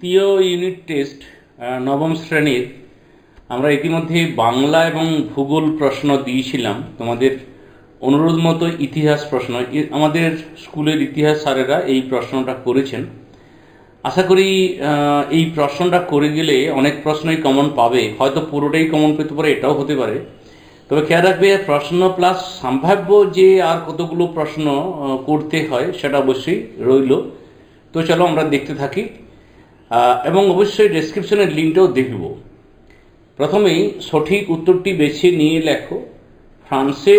দ্বিতীয় unit test নবম শ্রেণীর আমরা ইতিমধ্যে বাংলা এবং ভূগোল প্রশ্ন দিয়েছিলাম। তোমাদের অনুরোধ মতো ইতিহাস প্রশ্ন আমাদের স্কুলের ইতিহাস স্যারেরা এই প্রশ্নটা করেছেন। আশা করি এই প্রশ্নটা করে গেলে অনেক প্রশ্নই কমন পাবে, হয়তো পুরোটাই কমন পেতে পারে, এটাও হতে পারে। তবে খেয়াল রাখবে প্রশ্ন প্লাস সম্ভাব্য যে আর কতগুলো প্রশ্ন করতে হয় সেটা অবশ্যই রইল। তো চলো আমরা দেখতে থাকি এবং অবশ্যই ডেসক্রিপশনের লিঙ্কটাও দেখব। প্রথমেই সঠিক উত্তরটি বেছে নিয়ে লেখো, ফ্রান্সে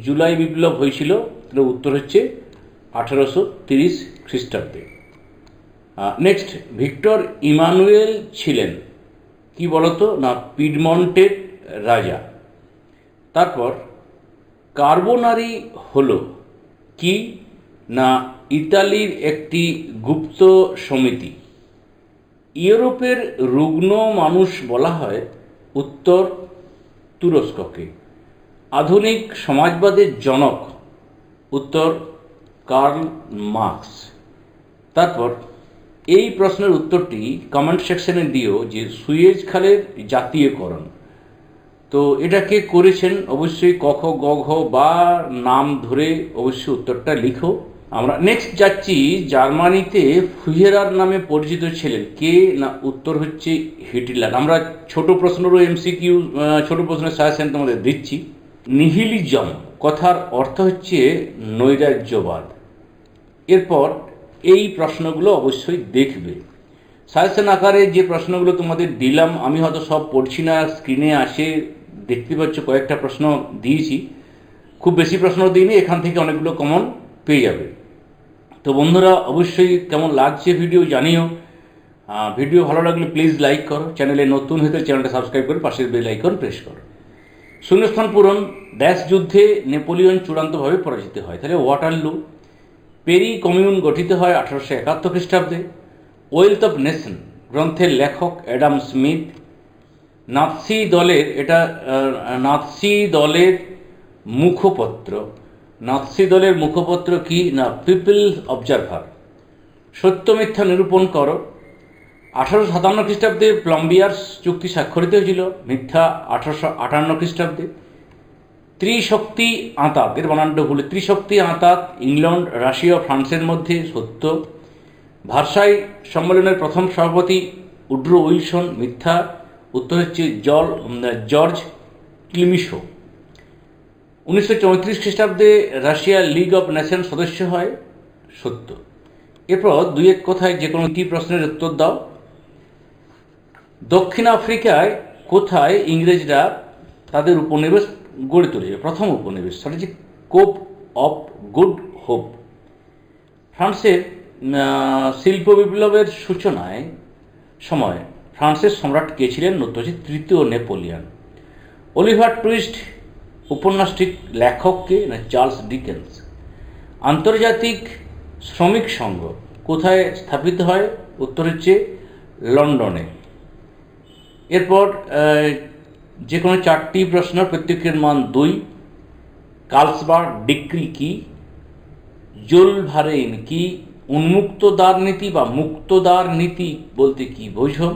জুলাই বিপ্লব হয়েছিল। তাহলে উত্তর হচ্ছে 1830 খ্রিস্টাব্দে। নেক্সট, ভিক্টর ইমানুয়েল ছিলেন কি বলতো না পিডমন্টের রাজা। তারপর কার্বোনারি হলো কি না ইতালির একটি গুপ্ত সমিতি। ইউরোপের রুগ্ন মানুষ বলা হয় উত্তর তুরস্ককে। আধুনিক সমাজবাদের জনক উত্তর কার্ল মার্কস। তারপর এই প্রশ্নের উত্তরটি কমেন্ট সেকশনে দিও যে সুয়েজ খালের জাতীয়করণ। তো এটাকে করেছেন অবশ্যই ক খ গ ঘ বা নাম ধরে অবশ্যই উত্তরটা লিখো। আমরা নেক্সট যাচ্ছি, জার্মানিতে ফুহেরার নামে পরিচিত ছিলেন কে না উত্তর হচ্ছে হিটলার। আমরা ছোট প্রশ্নেরও এমসিকিউ ছোট প্রশ্নের সাজেশন তোমাদের দিচ্ছি। নিহিলিজম কথার অর্থ হচ্ছে নৈরাজ্যবাদ। এরপর এই প্রশ্নগুলো অবশ্যই দেখবে। সাজেশন আকারে যে প্রশ্নগুলো তোমাদের দিলাম আমি হয়তো সব পড়ছি না, স্ক্রিনে আসে দেখতে পাচ্ছ কয়েকটা প্রশ্ন দিয়েছি, খুব বেশি প্রশ্ন দিইনি, এখান থেকে অনেকগুলো কমন পেয়ে যাবে। তো বন্ধুরা অবশ্যই কেমন লাগছে ভিডিও জানিও। ভিডিও ভালো লাগলে প্লিজ লাইক করো, চ্যানেলে নতুন হতে চ্যানেলটা সাবস্ক্রাইব করে পাশের বেল আইকন প্রেস করো। শূন্যস্থান পূরণ, ড্যাশ যুদ্ধে নেপোলিয়ন চূড়ান্তভাবে পরাজিত হয়, তাহলে ওয়াটারলু। পেরি কমিউন গঠিত হয় 1871 খ্রিস্টাব্দে। ওয়েলথ অফ নেশন গ্রন্থের লেখক অ্যাডাম স্মিথ। নাৎসি দলের মুখপত্র কি না পিপলস অবজারভার। সত্য মিথ্যা নিরূপণ করো। 1857 খ্রিস্টাব্দে প্লম্বিয়ার্স চুক্তি স্বাক্ষরিত হয়েছিল, মিথ্যা। 1858 খ্রিস্টাব্দে ত্রিশক্তি আঁতাত, এর বানানটা ভুলে, ত্রিশক্তি আঁতাত ইংল্যান্ড, রাশিয়া, ফ্রান্সের মধ্যে, সত্য। ভার্সাই সম্মেলনের প্রথম সভাপতি উড্রো উইলসন, মিথ্যা। উত্তর হচ্ছে জর্জ ক্লিমিশো। 1934 খ্রিস্টাব্দে রাশিয়া লিগ অফ নেশন সদস্য হয়, সত্য। এরপর দুই এক কথায় যে কোনো একটি প্রশ্নের উত্তর দাও। দক্ষিণ আফ্রিকায় কোথায় ইংরেজরা তাদের উপনিবেশ গড়ে তুলেছে? প্রথম উপনিবেশ সেটা হচ্ছে কোপ অফ গুড হোপ। ফ্রান্সের শিল্প বিপ্লবের সূচনায় সময় ফ্রান্সের সম্রাট কে ছিলেন? উত্তর হচ্ছে তৃতীয় নেপোলিয়ন। অলিভার টুইস্ট উপন্যাসটির লেখক কে না চার্লস ডিকেন্স। আন্তর্জাতিক শ্রমিক সংঘ কোথায় স্থাপিত হয়? উত্তর হচ্ছে লন্ডনে। এরপর যে কোনো চারটি প্রশ্ন, প্রত্যেকের মান 2। কার্লসবার্গ ডিক্রি কি? জুলভারেইন কি? উন্মুক্ত দ্বার নীতি বা মুক্তদ্বার নীতি বলতে কি বোঝো?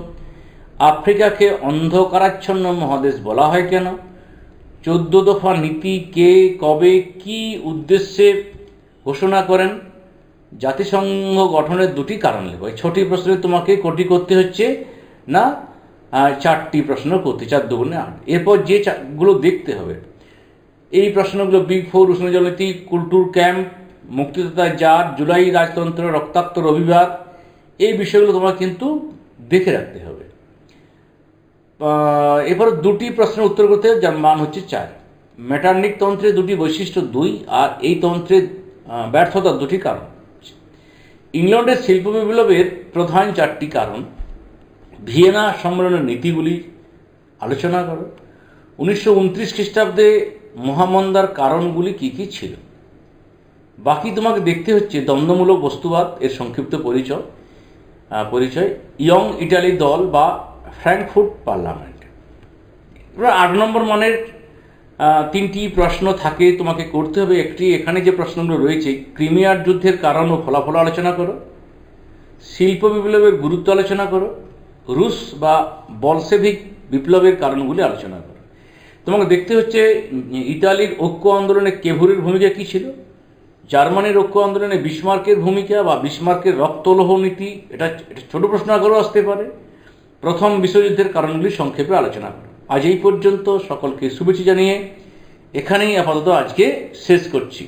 আফ্রিকাকে অন্ধকারাচ্ছন্ন মহাদেশ বলা হয় কেন? 14 দফা নীতি কে কবে কি উদ্দেশ্যে ঘোষণা করেন? জাতিসংঘ গঠনের 2টি কারণ লেখো। এই 6টি প্রশ্নে তোমাকে কোটি করতে হচ্ছে না 4টি প্রশ্ন করতে, 4 দুগুণে 8। এরপর যেগুলো দেখতে হবে এই প্রশ্নগুলো বিগ ফোর, উষ্ণ জলনীতি, কুলটুর ক্যাম্প, মুক্তিযোদ্ধা জার, জুলাই রাজতন্ত্র, রক্তাক্ত রবিবার, এই বিষয়গুলো তোমার কিন্তু দেখে রাখতে হবে। এরপর 2টি প্রশ্নের উত্তর করতে হবে যার মান হচ্ছে 4। মেটার্নিক তন্ত্রের 2টি বৈশিষ্ট্য 2, আর এই তন্ত্রের ব্যর্থতার 2টি কারণ। ইংল্যান্ডের শিল্প বিপ্লবের প্রধান 4টি কারণ। ভিয়েনা সম্মেলনের নীতিগুলি আলোচনা করো। 1929 খ্রিস্টাব্দে মহামন্দার কারণগুলি কী কী ছিল? বাকি তোমাকে দেখতে হচ্ছে দ্বন্দ্বমূলক বস্তুবাদ, এর সংক্ষিপ্ত পরিচয়, ইয়ং ইটালি দল বা ফ্র্যাঙ্কফুর্ট পার্লামেন্ট। এবার 8 নম্বর মানের 3টি প্রশ্ন থাকে, তোমাকে করতে হবে একটি। এখানে যে প্রশ্নগুলো রয়েছে, ক্রিমিয়ার যুদ্ধের কারণ ও ফলাফল আলোচনা করো। শিল্প বিপ্লবের গুরুত্ব আলোচনা করো, রুশ বা বলশেভিক বিপ্লবের কারণগুলি আলোচনা করো। তোমাকে দেখতে হচ্ছে ইতালির ঐক্য আন্দোলনে কেভুরের ভূমিকা কী ছিল, জার্মানির ঐক্য আন্দোলনে বিসমার্কের ভূমিকা বা বিসমার্কের রক্তলোহ নীতি, এটা ছোট প্রশ্ন আকারেও আসতে পারে। প্রথম বিশ্বযুদ্ধের কারণগুলি সংক্ষেপে আলোচনা করো। আজ এই পর্যন্ত, সকলকে শুভেচ্ছা জানিয়ে এখানেই আপাতত আজকে শেষ করছি।